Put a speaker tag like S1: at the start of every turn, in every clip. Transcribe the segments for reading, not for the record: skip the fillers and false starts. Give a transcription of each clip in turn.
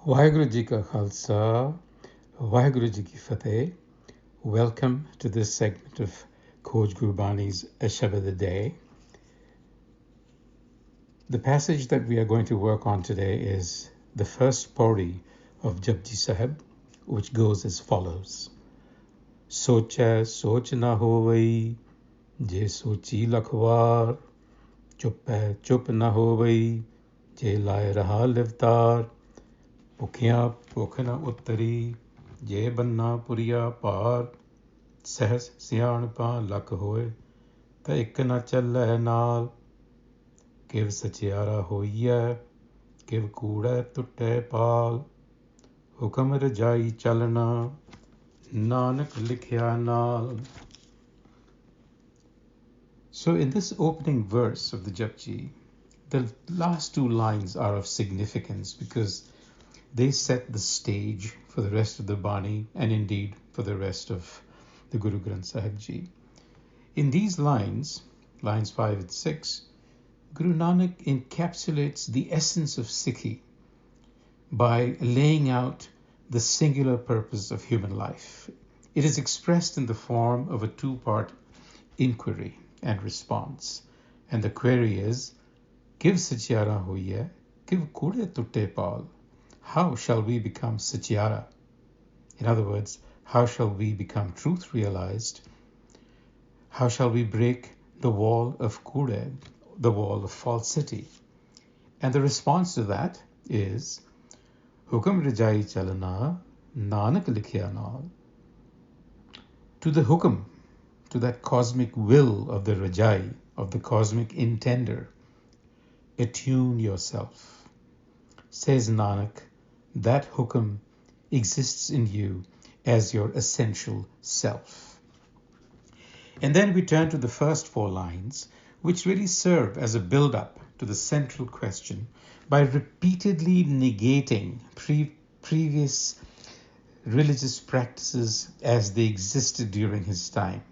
S1: Waheguru Ji Ka Khalsa, Waheguru Ji Ki Fateh. Welcome to this segment of Coach Gurbani's a-sabad-a-day. The passage that we are going to work on today is the first Pauri of Jup Sahib, which goes as follows. Socha soch na hovai, je sochi lakhwar, chup na hovai, je lai raha livtar, ਭੁੱਖਿਆ ਭੁੱਖ ਨ ਉਤਰੀ ਜੇ ਬੰਨਾ ਪੁਰੀਆ ਭਾਰ ਸਹਿਸ ਸਿਆਣਪਾਂ ਲੱਖ ਹੋਏ ਤਾਂ ਇੱਕ ਨ ਚੱਲੈ ਨਾਲ ਕਿਵ ਸਚਿਆਰਾ ਹੋਈਐ ਕਿਵ ਕੂੜੈ ਟੁੱਟੈ ਪਾਲ ਹੁਕਮ ਰਜਾਈ ਚੱਲਣਾ ਨਾਨਕ ਲਿਖਿਆ ਨਾਲ. So in this opening verse of the Japji, the last two lines are of significance because they set the stage for the rest of the Bani and indeed for the rest of the Guru Granth Sahib Ji. In these lines 5 and 6, Guru Nanak encapsulates the essence of Sikhi by laying out the singular purpose of human life. It is expressed in the form of a two-part inquiry and response. And the query is, Kiv sachiara hoiye, kiv kude tutte pal. How shall we become satyara? In other words, how shall we become truth realized? How shall we break the wall of kude, the wall of falsity? And the response to that is, Hukam Rijai Chalana Nanak Likhya Naal. To the hukam, to that cosmic will of the Rajai, of the cosmic intender, attune yourself. Says Nanak, that hukam exists in you as your essential self. And then we turn to the first four lines, which really serve as a build-up to the central question by repeatedly negating previous religious practices as they existed during his time.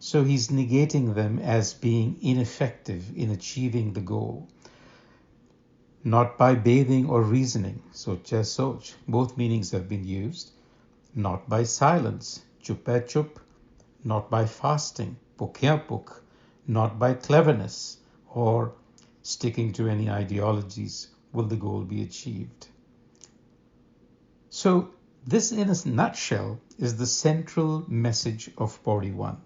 S1: So he's negating them as being ineffective in achieving the goal. Not by bathing or reasoning, socha soch, both meanings have been used. Not by silence, chupa chup. Not by fasting, pukya puk. Not by cleverness or sticking to any ideologies will the goal be achieved. So this, in a nutshell, is the central message of Pauri 1.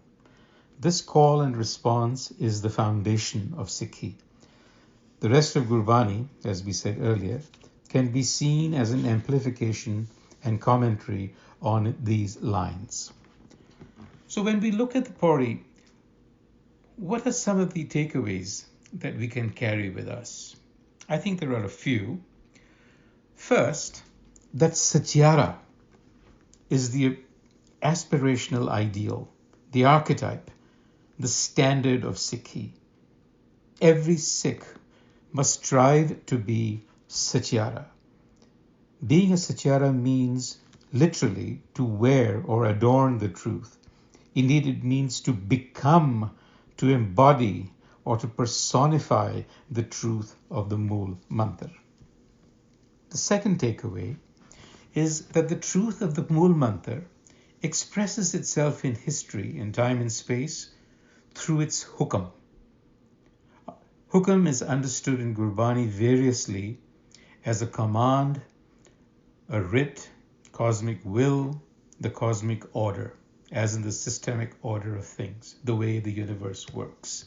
S1: This call and response is the foundation of Sikhi. The rest of Gurbani, as we said earlier, can be seen as an amplification and commentary on these lines. So when we look at the Pauri, what are some of the takeaways that we can carry with us? I think there are a few. First, that Satyara is the aspirational ideal, the archetype, the standard of Sikhi. Every Sikh must strive to be Satyara. Being a Satyara means literally to wear or adorn the truth. Indeed, it means to become, to embody, or to personify the truth of the Mool Mantra. The second takeaway is that the truth of the Mool Mantra expresses itself in history, in time and space, through its hukam. Hukam is understood in Gurbani variously as a command, a writ, cosmic will, the cosmic order, as in the systemic order of things, the way the universe works.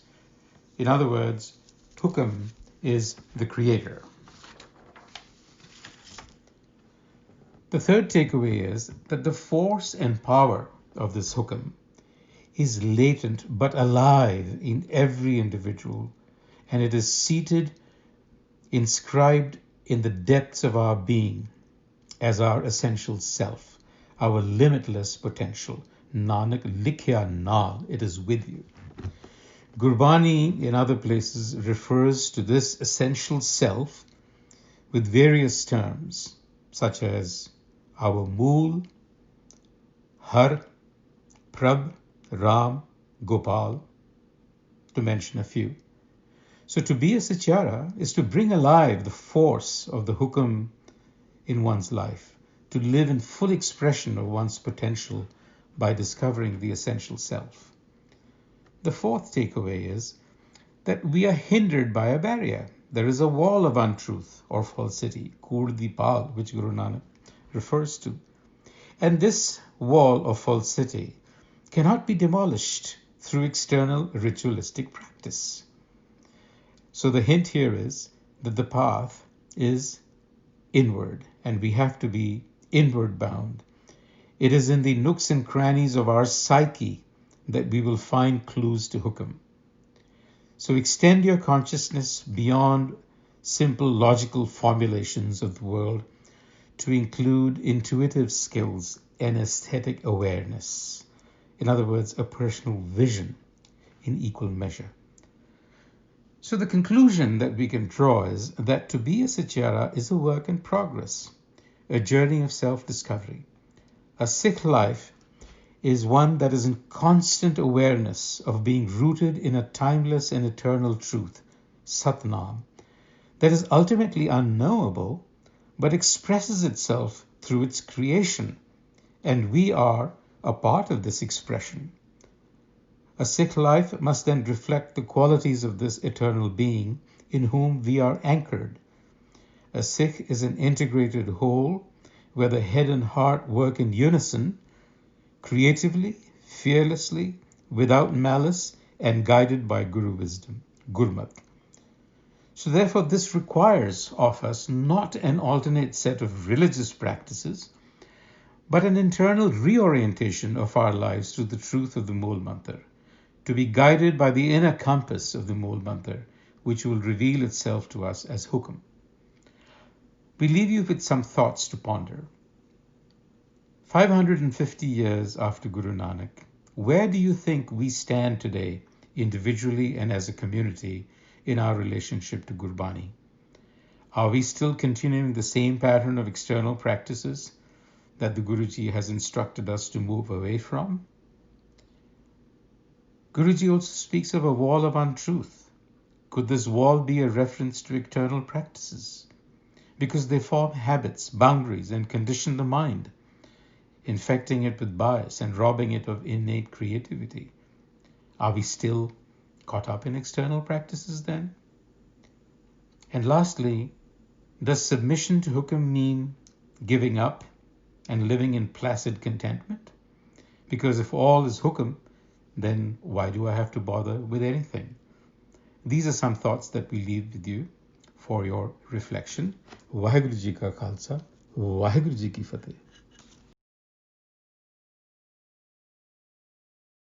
S1: In other words, hukam is the creator. The third takeaway is that the force and power of this hukam is latent but alive in every individual, and it is seated, inscribed in the depths of our being as our essential self, our limitless potential. Nanak likhya naal, it is with you. Gurbani in other places refers to this essential self with various terms, such as our Mool, Har, Prabh, Ram, Gopal, to mention a few. So to be a Satyara is to bring alive the force of the hukam in one's life to live in full expression of one's potential by discovering the essential self. The fourth takeaway is that we are hindered by a barrier. There is a wall of untruth or falsity, Kur-di-pal, which Guru Nanak refers to. And this wall of falsity cannot be demolished through external ritualistic practice. So the hint here is that the path is inward, and we have to be inward bound. It is in the nooks and crannies of our psyche that we will find clues to Hukam. So extend your consciousness beyond simple logical formulations of the world to include intuitive skills and aesthetic awareness. In other words, a personal vision in equal measure. So the conclusion that we can draw is that to be a Satyara is a work in progress, a journey of self-discovery. A Sikh life is one that is in constant awareness of being rooted in a timeless and eternal truth, Satnam, that is ultimately unknowable, but expresses itself through its creation, and we are a part of this expression. A Sikh life must then reflect the qualities of this eternal being in whom we are anchored. A Sikh is an integrated whole where the head and heart work in unison, creatively, fearlessly, without malice, and guided by Guru wisdom, Gurmat. So therefore this requires of us not an alternate set of religious practices, but an internal reorientation of our lives to the truth of the Mool Mantar, to be guided by the inner compass of the Mool Mantar, which will reveal itself to us as Hukam. We leave you with some thoughts to ponder. 550 years after Guru Nanak, where do you think we stand today, individually and as a community, in our relationship to Gurbani? Are we still continuing the same pattern of external practices that the Guruji has instructed us to move away from? Guruji also speaks of a wall of untruth. Could this wall be a reference to external practices? Because they form habits, boundaries, and condition the mind, infecting it with bias and robbing it of innate creativity. Are we still caught up in external practices then? And lastly, does submission to Hukam mean giving up and living in placid contentment? Because if all is Hukam, then why do I have to bother with anything? These are some thoughts that we leave with you for your reflection. Vaheguru Ji Ka Khalsa, Vaheguru Ji Ki Fateh.